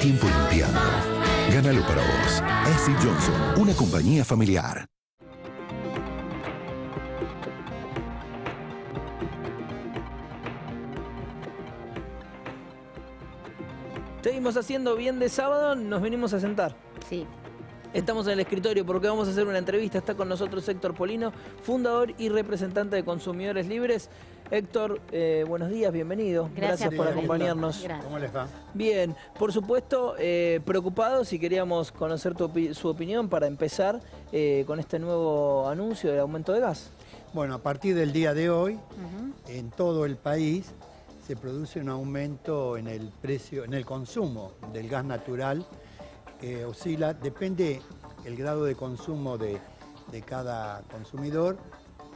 tiempo limpiando. Gánalo para vos. S. Johnson, una compañía familiar. Seguimos haciendo bien de sábado, nos venimos a sentar. Sí. Estamos en el escritorio porque vamos a hacer una entrevista. Está con nosotros Héctor Polino, fundador y representante de Consumidores Libres. Héctor, buenos días, bienvenido. Gracias por acompañarnos. Gracias. ¿Cómo les va? Bien, por supuesto, preocupados y queríamos conocer su opinión para empezar con este nuevo anuncio del aumento de gas. Bueno, a partir del día de hoy, en todo el país se produce un aumento en el precio, en el consumo del gas natural, que oscila, depende el grado de consumo de cada consumidor,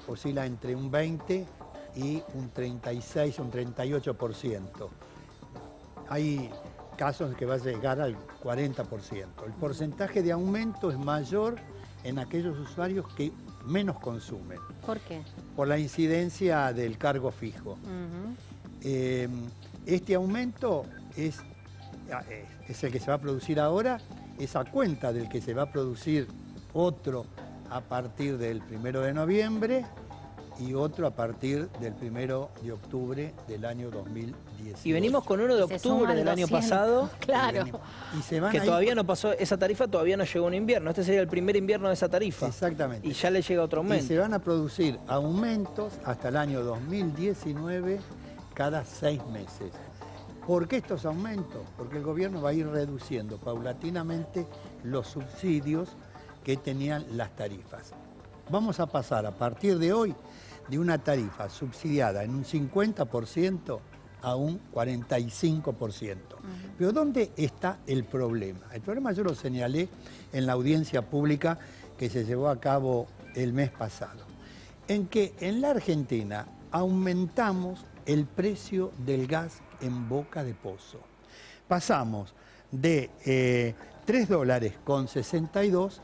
oscila entre un 20 y un 36, un 38%. Hay casos que va a llegar al 40%. El porcentaje de aumento es mayor en aquellos usuarios que menos consumen. ¿Por qué? Por la incidencia del cargo fijo. Este aumento es el que se va a producir ahora, es a cuenta del que se va a producir otro a partir del 1 de noviembre y otro a partir del 1 de octubre del año 2010. Y venimos con uno de octubre del año pasado. Claro. Y se van que todavía no pasó, esa tarifa todavía no llegó un invierno. Este sería el primer invierno de esa tarifa. Exactamente. Y ya le llega otro aumento. Y se van a producir aumentos hasta el año 2019 cada 6 meses. ¿Por qué estos aumentos? Porque el gobierno va a ir reduciendo paulatinamente los subsidios que tenían las tarifas. Vamos a pasar a partir de hoy de una tarifa subsidiada en un 50% a un 45%. Pero ¿dónde está el problema? El problema yo lo señalé en la audiencia pública que se llevó a cabo el mes pasado, en que en la Argentina aumentamos el precio del gas en boca de pozo. Pasamos de $3,62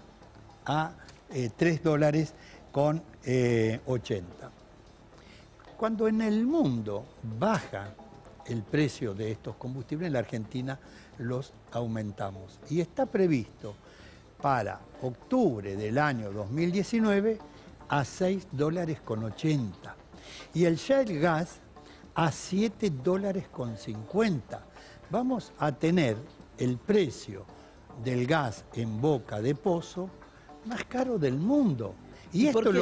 a $3,80. Cuando en el mundo baja el precio de estos combustibles, en la Argentina los aumentamos. Y está previsto para octubre del año 2019 a $6,80. Y el shale gas a $7,50. Vamos a tener el precio del gas en boca de pozo más caro del mundo. Y esto es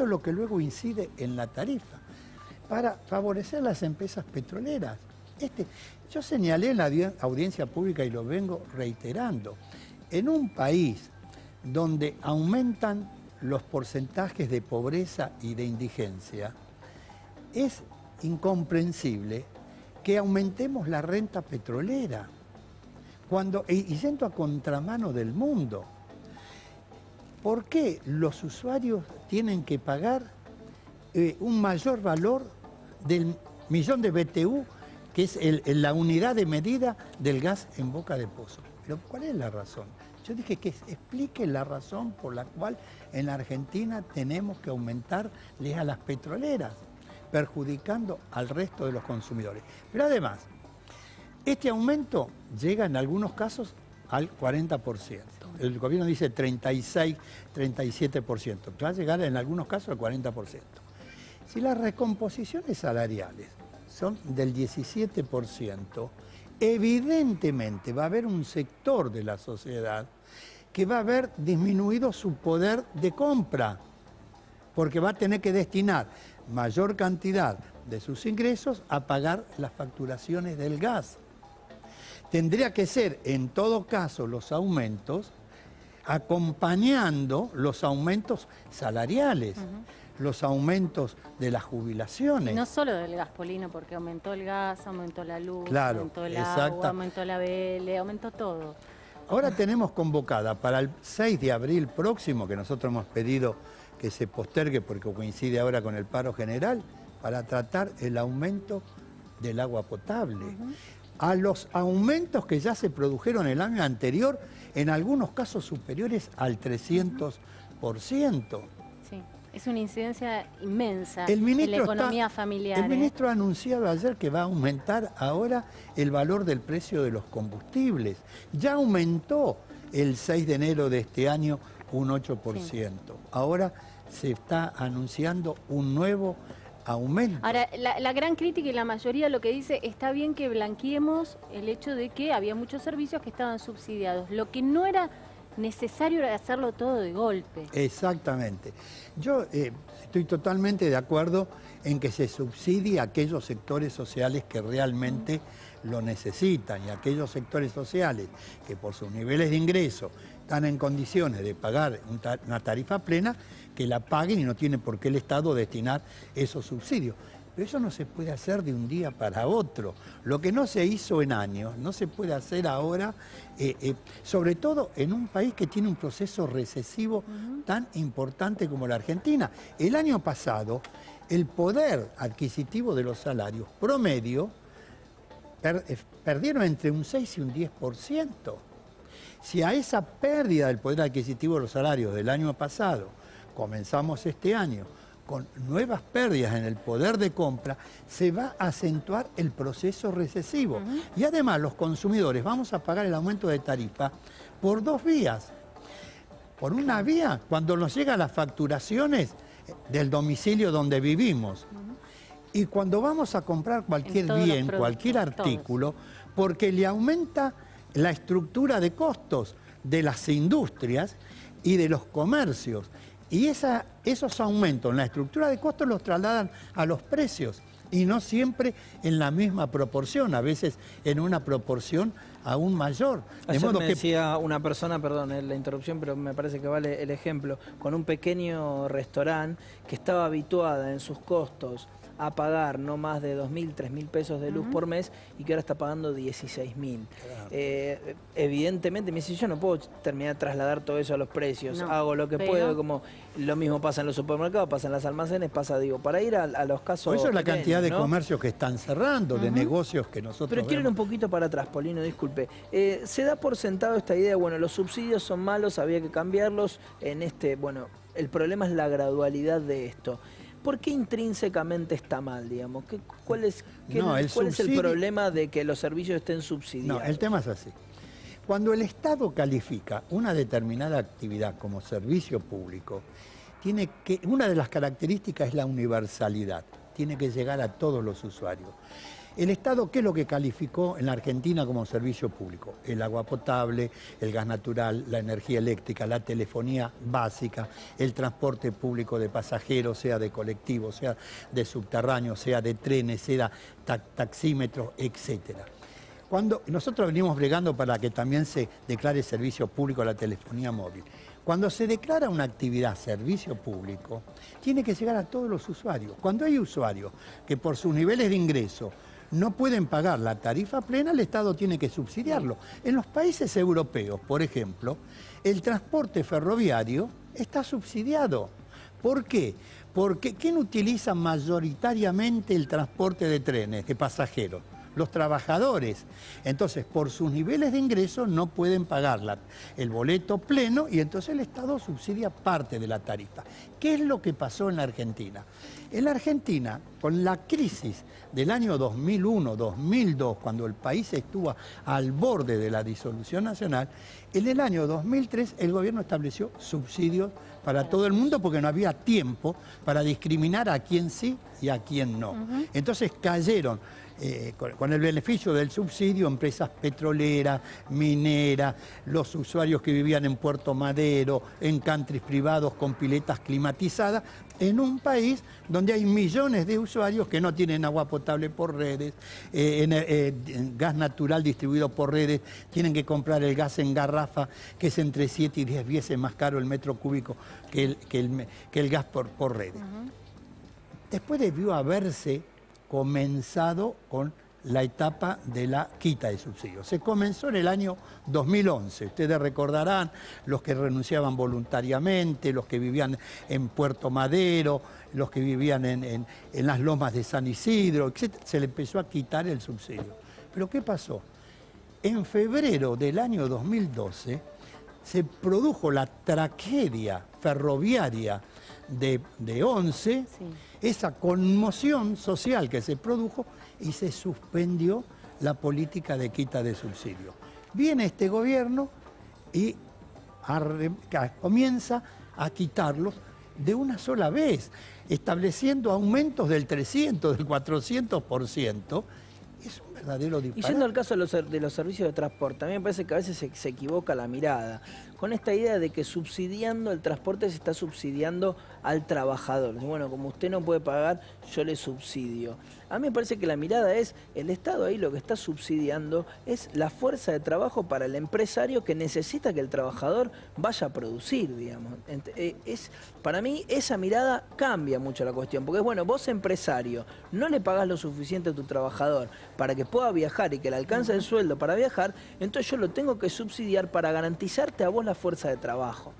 lo que luego incide en la tarifa para favorecer a las empresas petroleras. Yo señalé en la audiencia pública y lo vengo reiterando. En un país donde aumentan los porcentajes de pobreza y de indigencia, es incomprensible que aumentemos la renta petrolera y yendo a contramano del mundo. ¿Por qué los usuarios tienen que pagar un mayor valor del millón de BTU, que es la unidad de medida del gas en boca de pozo? Pero ¿cuál es la razón? Yo dije que explique la razón por la cual en la Argentina tenemos que aumentarles a las petroleras, perjudicando al resto de los consumidores. Pero además, este aumento llega en algunos casos al 40%. El gobierno dice 36, 37%. Va a llegar en algunos casos al 40%. Si las recomposiciones salariales son del 17%, evidentemente va a haber un sector de la sociedad que va a haber disminuido su poder de compra, porque va a tener que destinar mayor cantidad de sus ingresos a pagar las facturaciones del gas. Tendría que ser, en todo caso, los aumentos acompañando los aumentos salariales, los aumentos de las jubilaciones. Y no solo del gas, Polino, porque aumentó el gas, aumentó la luz, claro, aumentó el agua, aumentó la BL, aumentó todo. Ahora tenemos convocada para el 6 de abril próximo, que nosotros hemos pedido que se postergue porque coincide ahora con el paro general, para tratar el aumento del agua potable. A los aumentos que ya se produjeron el año anterior, en algunos casos superiores al 300%. Sí. Es una incidencia inmensa en la economía familiar. El ministro ha anunciado ayer que va a aumentar ahora el valor del precio de los combustibles. Ya aumentó el 6 de enero de este año un 8%. Sí. Ahora se está anunciando un nuevo aumento. Ahora, la gran crítica y la mayoría lo que dice, está bien que blanqueemos el hecho de que había muchos servicios que estaban subsidiados. Lo que no era necesario era hacerlo todo de golpe. Exactamente. Yo estoy totalmente de acuerdo en que se subsidie a aquellos sectores sociales que realmente lo necesitan y aquellos sectores sociales que por sus niveles de ingreso están en condiciones de pagar una tarifa plena, que la paguen y no tiene por qué el Estado destinar esos subsidios. Pero eso no se puede hacer de un día para otro. Lo que no se hizo en años, no se puede hacer ahora, sobre todo en un país que tiene un proceso recesivo tan importante como la Argentina. El año pasado, el poder adquisitivo de los salarios promedio perdieron entre un 6 y un 10%. Si a esa pérdida del poder adquisitivo de los salarios del año pasado comenzamos este año con nuevas pérdidas en el poder de compra, se va a acentuar el proceso recesivo. Y además los consumidores vamos a pagar el aumento de tarifa por dos vías. Por una vía, cuando nos llegan las facturaciones del domicilio donde vivimos. Y cuando vamos a comprar cualquier bien, cualquier artículo, porque le aumenta la estructura de costos de las industrias y de los comercios. Y esos aumentos en la estructura de costos los trasladan a los precios y no siempre en la misma proporción, a veces en una proporción aún mayor. Ayer de modo me decía una persona, perdón la interrupción, pero me parece que vale el ejemplo, con un pequeño restaurante que estaba habituada en sus costos a pagar no más de 2.000, 3.000 pesos de luz por mes y que ahora está pagando 16.000. Claro. Evidentemente, me dice, yo no puedo terminar de trasladar todo eso a los precios, hago lo que puedo, como lo mismo pasa en los supermercados, pasa en los almacenes, pasa, digo, para ir a los casos por eso es la cantidad de comercios que están cerrando, de negocios que nosotros Pero quiero ir un poquito para atrás, Polino, disculpe. Se da por sentado esta idea, bueno, los subsidios son malos, había que cambiarlos, bueno, el problema es la gradualidad de esto. ¿Por qué intrínsecamente está mal, digamos? ¿Cuál es el problema de que los servicios estén subsidiados? No, el tema es así. Cuando el Estado califica una determinada actividad como servicio público, una de las características es la universalidad. Tiene que llegar a todos los usuarios. El Estado, ¿qué es lo que calificó en la Argentina como servicio público? El agua potable, el gas natural, la energía eléctrica, la telefonía básica, el transporte público de pasajeros, sea de colectivos, sea de subterráneos, sea de trenes, sea taxímetros, etc. Cuando nosotros venimos bregando para que también se declare servicio público la telefonía móvil. Cuando se declara una actividad servicio público, tiene que llegar a todos los usuarios. Cuando hay usuarios que por sus niveles de ingreso no pueden pagar la tarifa plena, el Estado tiene que subsidiarlo. En los países europeos, por ejemplo, el transporte ferroviario está subsidiado. ¿Por qué? Porque ¿quién utiliza mayoritariamente el transporte de trenes, de pasajeros? Los trabajadores. Entonces, por sus niveles de ingresos no pueden pagar el boleto pleno y entonces el Estado subsidia parte de la tarifa. ¿Qué es lo que pasó en la Argentina? En la Argentina, con la crisis del año 2001-2002, cuando el país estuvo al borde de la disolución nacional, en el año 2003 el gobierno estableció subsidios para todo el mundo porque no había tiempo para discriminar a quién sí y a quién no. Entonces cayeron con el beneficio del subsidio, empresas petroleras, mineras, los usuarios que vivían en Puerto Madero, en countries privados con piletas climatizadas, en un país donde hay millones de usuarios que no tienen agua potable por redes, gas natural distribuido por redes, tienen que comprar el gas en garrafa, que es entre 7 y 10 veces más caro el metro cúbico que el gas por redes. Después debió haberse comenzado con la etapa de la quita de subsidios. Se comenzó en el año 2011. Ustedes recordarán los que renunciaban voluntariamente, los que vivían en Puerto Madero, los que vivían en las lomas de San Isidro, etc. Se le empezó a quitar el subsidio. ¿Pero qué pasó? En febrero del año 2012 se produjo la tragedia ferroviaria de 11, esa conmoción social que se produjo y se suspendió la política de quita de subsidios. Viene este gobierno y comienza a quitarlos de una sola vez, estableciendo aumentos del 300, del 400%. Es un verdadero disparate. Y yendo al caso de los servicios de transporte, a mí me parece que a veces se equivoca la mirada con esta idea de que subsidiando el transporte se está subsidiando al trabajador. Bueno, como usted no puede pagar, yo le subsidio. A mí me parece que la mirada es, el Estado ahí lo que está subsidiando es la fuerza de trabajo para el empresario que necesita que el trabajador vaya a producir, digamos. Para mí esa mirada cambia mucho la cuestión, porque es bueno, vos empresario, no le pagás lo suficiente a tu trabajador para que pueda viajar y que le alcance el sueldo para viajar, entonces yo lo tengo que subsidiar para garantizarte a vos la fuerza de trabajo.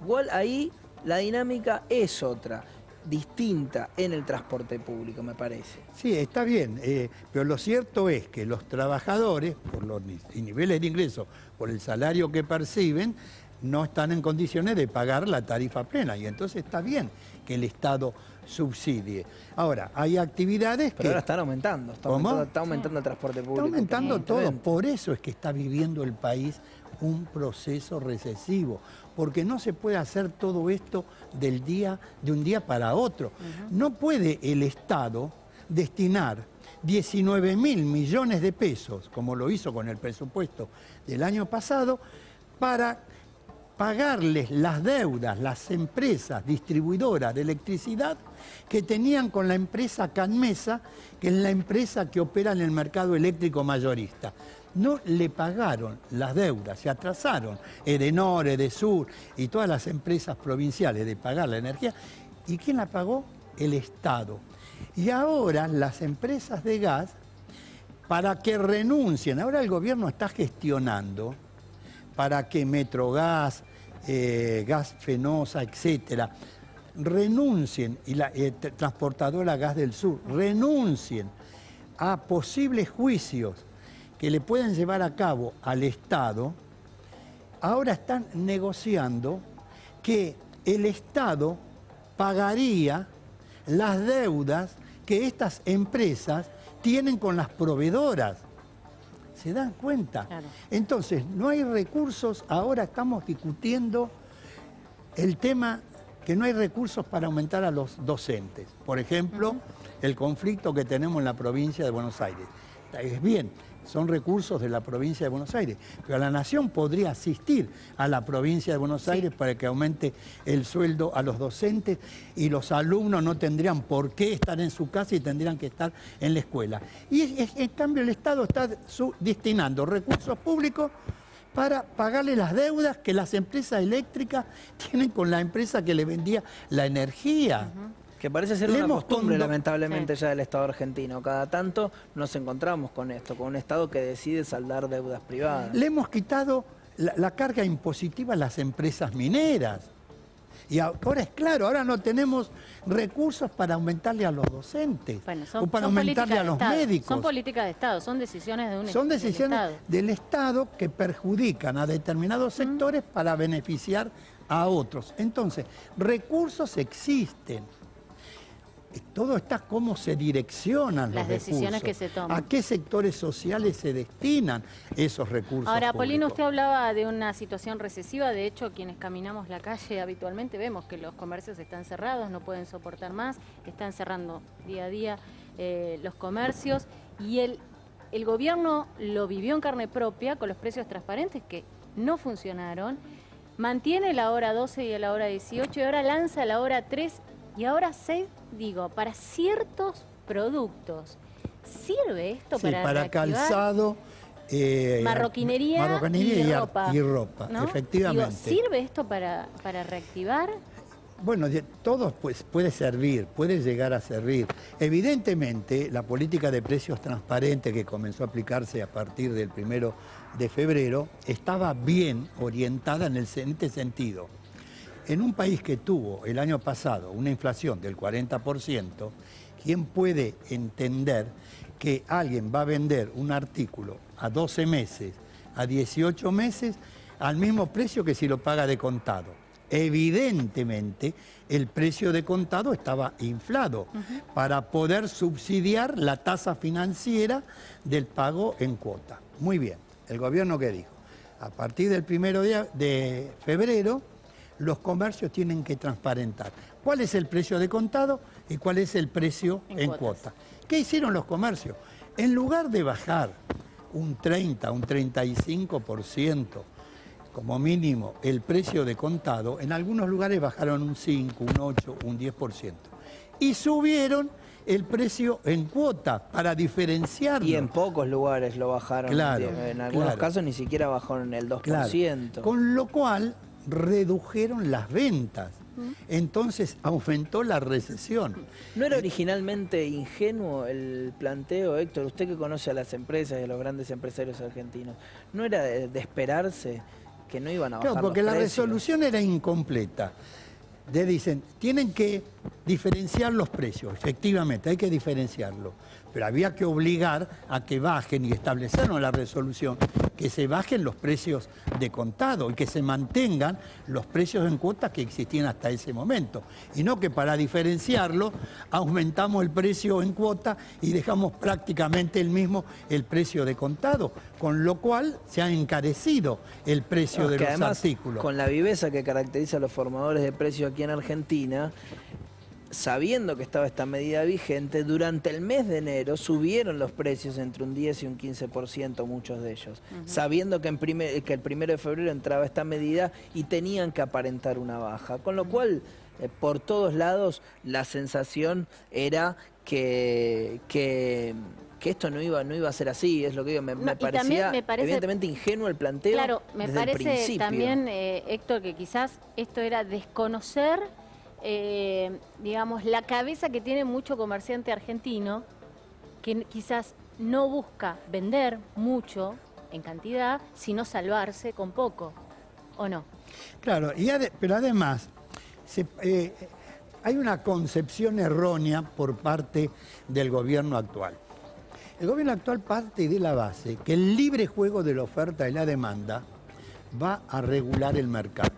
Igual ahí la dinámica es otra, distinta en el transporte público, me parece. Sí, está bien, pero lo cierto es que los trabajadores, por los niveles de ingreso, por el salario que perciben, no están en condiciones de pagar la tarifa plena, y entonces está bien que el Estado subsidie. Ahora, hay actividades pero ahora están aumentando, está aumentando el transporte público. Está aumentando todo, por eso es que está viviendo el país un proceso recesivo, porque no se puede hacer todo esto de un día para otro. No puede el Estado destinar 19.000 millones de pesos, como lo hizo con el presupuesto del año pasado, para pagarles las deudas, las empresas distribuidoras de electricidad que tenían con la empresa Canmesa, que es la empresa que opera en el mercado eléctrico mayorista. No le pagaron las deudas, se atrasaron Edenor, Edesur y todas las empresas provinciales de pagar la energía. ¿Y quién la pagó? El Estado. Y ahora las empresas de gas, para que renuncien, ahora el gobierno está gestionando para que Metrogas, Gas Fenosa, etcétera, renuncien, y la transportadora Gas del Sur, renuncien a posibles juicios que le pueden llevar a cabo al Estado. Ahora están negociando que el Estado pagaría las deudas que estas empresas tienen con las proveedoras. ¿Se dan cuenta? Claro. Entonces, no hay recursos, ahora estamos discutiendo el tema que no hay recursos para aumentar a los docentes. Por ejemplo, el conflicto que tenemos en la provincia de Buenos Aires. Es bien, son recursos de la provincia de Buenos Aires, pero la Nación podría asistir a la provincia de Buenos Aires para que aumente el sueldo a los docentes y los alumnos no tendrían por qué estar en su casa y tendrían que estar en la escuela. Y en cambio el Estado está destinando recursos públicos para pagarle las deudas que las empresas eléctricas tienen con la empresa que le vendía la energía. Que parece ser una costumbre, lamentablemente, ya del Estado argentino. Cada tanto nos encontramos con esto, con un Estado que decide saldar deudas privadas. Le hemos quitado la carga impositiva a las empresas mineras. Y ahora es claro, ahora no tenemos recursos para aumentarle a los docentes, o para aumentarle a los médicos. Son políticas de Estado, son decisiones de un Estado. Son decisiones del Estado que perjudican a determinados sectores para beneficiar a otros. Entonces, recursos existen. Todo está cómo se direccionan los decisiones recursos, que se toman. a qué sectores sociales se destinan esos recursos. Ahora, públicos. Polino, usted hablaba de una situación recesiva. De hecho, quienes caminamos la calle habitualmente vemos que los comercios están cerrados, no pueden soportar más, están cerrando día a día los comercios. Y el gobierno lo vivió en carne propia con los precios transparentes que no funcionaron. Mantiene la hora 12 y la hora 18 y ahora lanza la hora 3 y ahora 6, digo, para ciertos productos. ¿Sirve esto para calzado, marroquinería y ropa, ¿no? Efectivamente. Digo, ¿sirve esto para reactivar? Bueno, todo pues, puede servir, puede llegar a servir. Evidentemente, la política de precios transparente que comenzó a aplicarse a partir del 1 de febrero estaba bien orientada en este sentido. En un país que tuvo el año pasado una inflación del 40%, ¿quién puede entender que alguien va a vender un artículo a 12 meses, a 18 meses, al mismo precio que si lo paga de contado? evidentemente el precio de contado estaba inflado para poder subsidiar la tasa financiera del pago en cuota. Muy bien, ¿el gobierno qué dijo? A partir del 1 de febrero, los comercios tienen que transparentar cuál es el precio de contado y cuál es el precio en cuota. ¿Qué hicieron los comercios? En lugar de bajar un 30, un 35%, como mínimo, el precio de contado, en algunos lugares bajaron un 5, un 8, un 10%. Y subieron el precio en cuota para diferenciarlo. Y en pocos lugares lo bajaron. Claro, en algunos casos ni siquiera bajaron el 2%. Claro. Con lo cual redujeron las ventas. Entonces aumentó la recesión. ¿No era originalmente ingenuo el planteo, Héctor? Usted que conoce a las empresas y a los grandes empresarios argentinos, ¿no era de esperarse que no iban a bajar Claro, porque los la precios? resolución era incompleta. Le dicen, tienen que diferenciar los precios, efectivamente, hay que diferenciarlo, pero había que obligar a que bajen, y establecieron la resolución, que se bajen los precios de contado y que se mantengan los precios en cuota que existían hasta ese momento, y no que para diferenciarlo aumentamos el precio en cuota y dejamos prácticamente el mismo el precio de contado, con lo cual se ha encarecido el precio de los artículos. Con la viveza que caracteriza a los formadores de precios aquí en Argentina, sabiendo que estaba esta medida vigente, durante el mes de enero subieron los precios entre un 10 y un 15%, muchos de ellos, sabiendo que, que el 1 de febrero entraba esta medida y tenían que aparentar una baja. Con lo cual, por todos lados, la sensación era que esto no iba a ser así, es lo que digo, me parecía evidentemente ingenuo el planteo. Claro, me desde el parece principio. también, Héctor, que quizás esto era desconocer, digamos, la cabeza que tiene mucho comerciante argentino, que quizás no busca vender mucho en cantidad, sino salvarse con poco, ¿o no? Claro, pero además hay una concepción errónea por parte del gobierno actual. El gobierno actual parte de la base que el libre juego de la oferta y la demanda va a regular el mercado.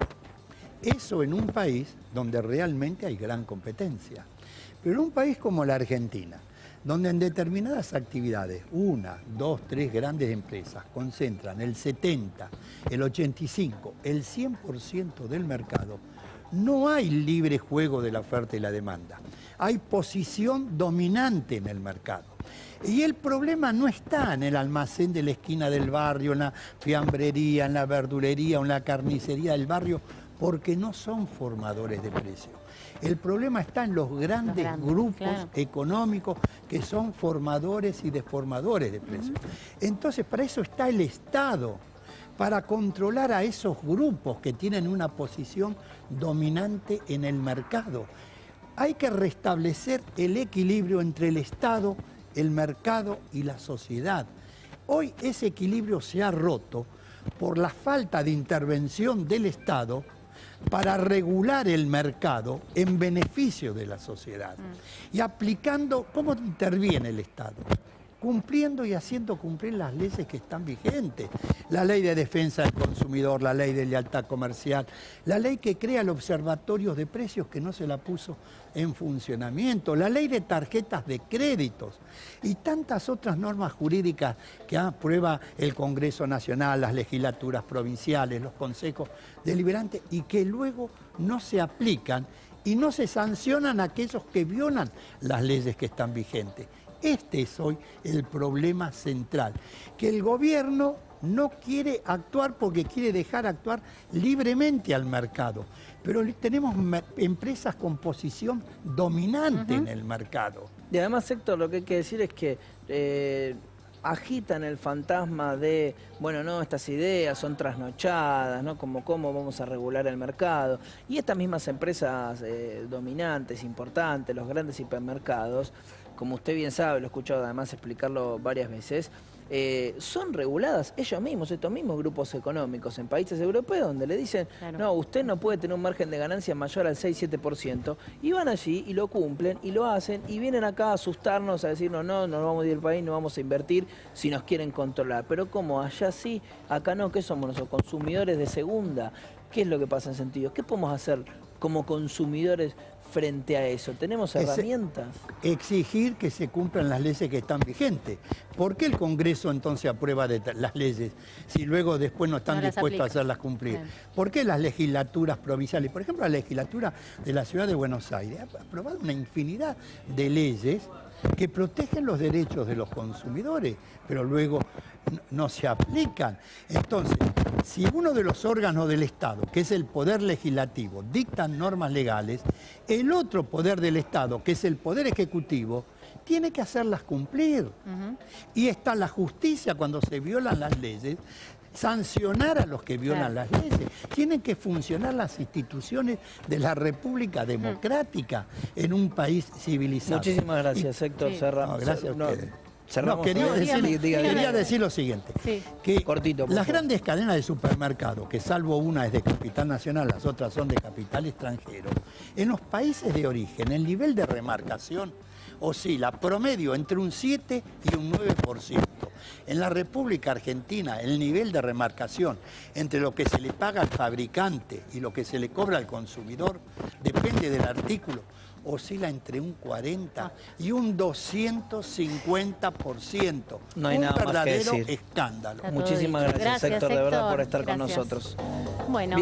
Eso en un país donde realmente hay gran competencia. Pero en un país como la Argentina, donde en determinadas actividades, 1, 2, 3 grandes empresas concentran el 70, el 85, el 100% del mercado, no hay libre juego de la oferta y la demanda. Hay posición dominante en el mercado. Y el problema no está en el almacén de la esquina del barrio, en la fiambrería, en la verdulería o en la carnicería del barrio, porque no son formadores de precios. El problema está en los grandes grupos económicos que son formadores y deformadores de precios. Entonces, para eso está el Estado, para controlar a esos grupos que tienen una posición dominante en el mercado. Hay que restablecer el equilibrio entre el Estado, el mercado y la sociedad. Hoy ese equilibrio se ha roto por la falta de intervención del Estado para regular el mercado en beneficio de la sociedad. Y aplicando, ¿cómo interviene el Estado? Cumpliendo y haciendo cumplir las leyes que están vigentes. La ley de defensa del consumidor, la ley de lealtad comercial, la ley que crea el observatorio de precios que no se la puso en funcionamiento, la ley de tarjetas de créditos y tantas otras normas jurídicas que aprueba el Congreso Nacional, las legislaturas provinciales, los consejos deliberantes y que luego no se aplican y no se sancionan a aquellos que violan las leyes que están vigentes. Este es hoy el problema central, que el gobierno no quiere actuar porque quiere dejar actuar libremente al mercado, pero tenemos empresas con posición dominante en el mercado. Y además, Héctor, lo que hay que decir es que agitan el fantasma de, bueno, no, estas ideas son trasnochadas, ¿no? Como cómo vamos a regular el mercado. Y estas mismas empresas dominantes, importantes, los grandes hipermercados, como usted bien sabe, lo he escuchado además explicarlo varias veces, son reguladas ellos mismos, estos mismos grupos económicos en países europeos, donde le dicen, no, usted no puede tener un margen de ganancia mayor al 6-7%, y van allí y lo cumplen y lo hacen, y vienen acá a asustarnos, a decirnos, no nos vamos a ir del país, no vamos a invertir si nos quieren controlar. Pero ¿cómo? Allá sí, acá no. ¿Qué somos nosotros? Consumidores de segunda. ¿Qué es lo que pasa en sentido? ¿Qué podemos hacer como consumidores frente a eso? ¿Tenemos herramientas? Exigir que se cumplan las leyes que están vigentes. ¿Por qué el Congreso entonces aprueba las leyes si luego después no están dispuestos a hacerlas cumplir? Bien. ¿Por qué las legislaturas provinciales? Por ejemplo, la legislatura de la Ciudad de Buenos Aires ha aprobado una infinidad de leyes que protegen los derechos de los consumidores, pero luego no se aplican. Entonces, si uno de los órganos del Estado, que es el Poder Legislativo, dictan normas legales, el otro poder del Estado, que es el Poder Ejecutivo, tiene que hacerlas cumplir. Y está la justicia cuando se violan las leyes, sancionar a los que violan las leyes. Tienen que funcionar las instituciones de la República Democrática en un país civilizado. Muchísimas gracias, Héctor. Cerramos. No, gracias a ustedes. Quería decir lo siguiente, que cortito, las grandes cadenas de supermercados, que salvo una es de capital nacional, las otras son de capital extranjero, en los países de origen el nivel de remarcación oscila promedio entre un 7 y un 9%. En la República Argentina el nivel de remarcación entre lo que se le paga al fabricante y lo que se le cobra al consumidor, depende del artículo, oscila entre un 40 y un 250%. No hay nada más que decir. Un verdadero escándalo. Muchísimas gracias, Héctor, de verdad, por estar con nosotros. Bueno.